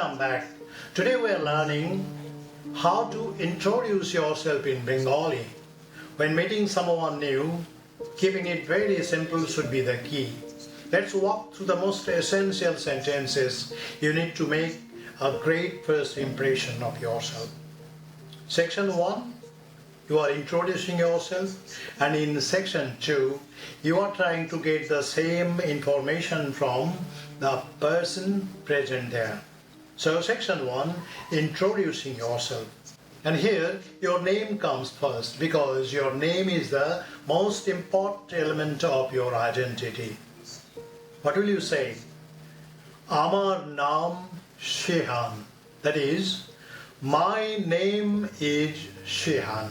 Welcome back. Today we are learning how to introduce yourself in Bengali. When meeting someone new, keeping it very simple should be the key. Let's walk through the most essential sentences you need to make a great first impression of yourself. Section 1, you are introducing yourself, and in section 2, you are trying to get the same information from the person present there. So section 1, introducing yourself. And here your name comes first because your name is the most important element of your identity. What will you say? Amar naam Shehan. That is, my name is Shehan.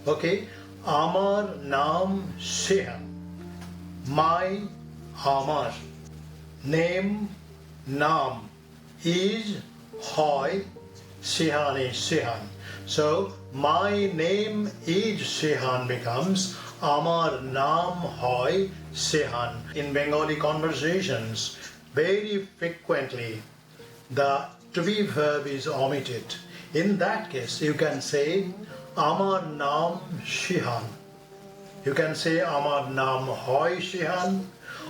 Okay? Amar naam Shehan. My Amar. Name, naam is hoy, Shehan is Shehan. So my name is Shehan becomes Amar naam hoy Shehan. In Bengali conversations, very frequently the to be verb is omitted. In that case, you can say Amar naam Shehan. You can say Amar naam hoy Shehan,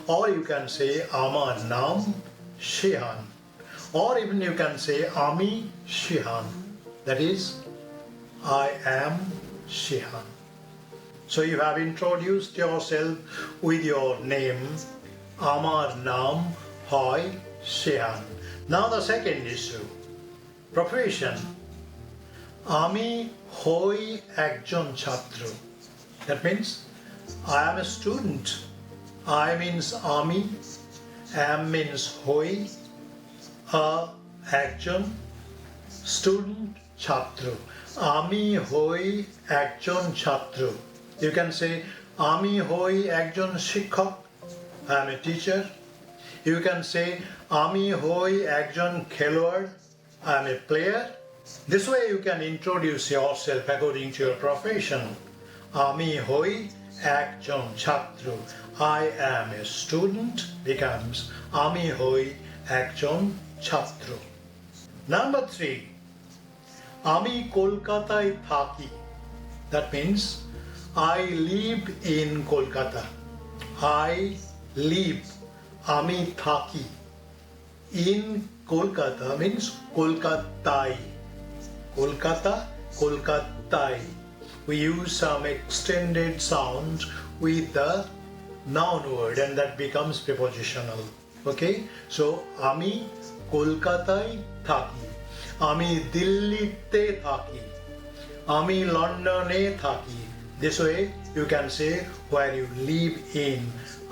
or you can say Amar naam Shehan, or even you can say Ami Shehan. That is, I am Shehan. So you have introduced yourself with your name, Amar naam hoy Shehan. Now the second issue, profession. Ami hoy ekjon chhatro. That means I am a student. I means ami, am means hoy, ekjon, student, chhatro. Ami hoy ekjon chhatro. You can say Ami hoy ekjon shikhok. I am a teacher. You can say Ami hoy ekjon khelwad. I am a player. This way you can introduce yourself according to your profession. Ami hoy ekjon chhatro. I am a student becomes Ami hoy ekjon chhatro. Number 3. Ami Kolkataয় থাকি. That means I live in Kolkata. I live. Ami থাকি. In Kolkata means Kolkataয়. Kolkata, Kolkataয়. We use some extended sound with the noun word and that becomes prepositional. Okay? So, Ami Kolkataয় থাকি. Ami Dillite থাকি. Ami Londone থাকি. This way you can say where you live in.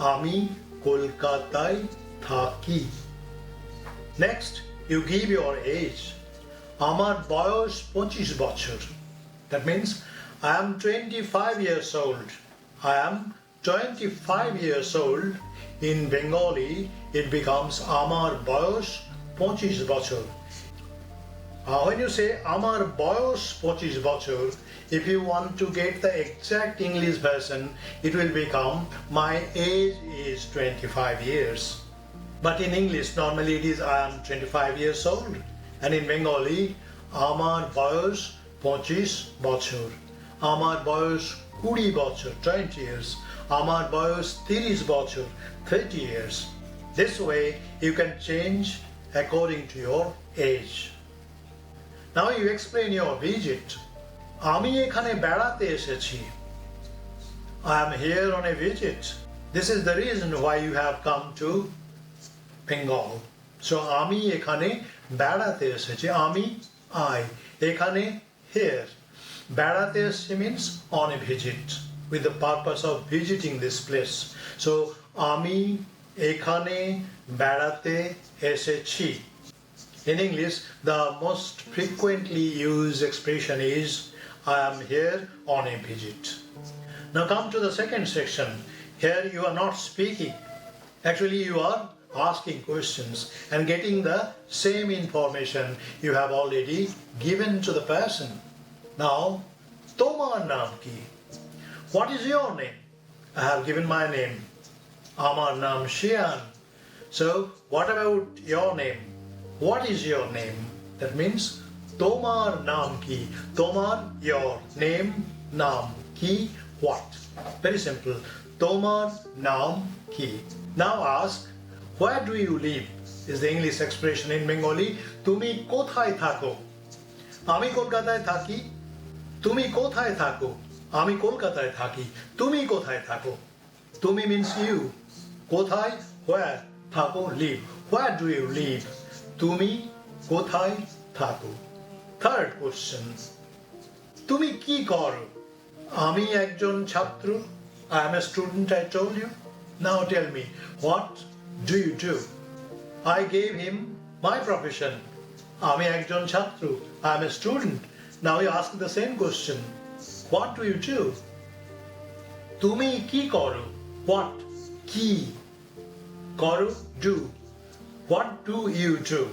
Ami Kolkataয় থাকি. Next, you give your age. Amar boyos 25 বছর. That means I am 25 years old. I am 25 years old. In Bengali, it becomes Amar boyos 25 বছর. When you say Amar boyos 25 বছর, if you want to get the exact English version, it will become my age is 25 years. But in English, normally it is I am 25 years old. And in Bengali, Amar boyos 25 বছর. Amar boyos 20 বছর, 20 years. Amar boyos 30 বছর, 30 years. This way you can change according to your age. Now you explain your visit. আমি এখানে বেড়াতে এসেছি. I am here on a visit. This is the reason why you have come to Bengal. So আমি এখানে বেড়াতে এসেছি. আমি I. এখানে here. বেড়াতে এসেছি means on a visit with the purpose of visiting this place. So আমি এখানে বেড়াতে এসেছি. In English, the most frequently used expression is I am here on a visit. Now come to the second section. Here you are not speaking. Actually you are asking questions and getting the same information you have already given to the person. Now, তোমার নাম কি? What is your name? I have given my name. আমার নাম Shehan. So, what about your name? what is your name? That means tomar naam ki. Tomar, your name, naam ki, what? Very simple. Tomar naam ki. Now ask, where do you live? Is the English expression in Bengali. Tumi kothay thako? Ami Kolkataয় থাকি. Tumi kothay thako? Ami Kolkataয় থাকি. Tumi kothay thako? Tumi means you. Kothay, where? Thako, live. Where do you live? Tumi kothay thako? Third question. Tumi ki koro? Ami ekjon chhatro. I am a student, I told you. Now tell me, what do you do? I gave him my profession. Ami ekjon chhatro. I am a student. Now you ask the same question. What do you do? Tumi ki koro? What? Ki. Koro, do. What do you do?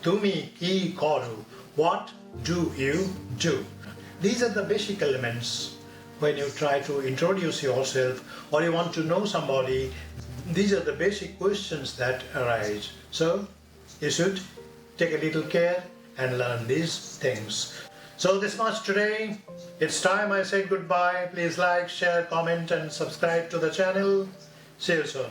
Tumi ki koro? What do you do? These are the basic elements when you try to introduce yourself or you want to know somebody. These are the basic questions that arise. So you should take a little care and learn these things. So this much today. It's time I say goodbye. Please like, share, comment and subscribe to the channel. See you soon.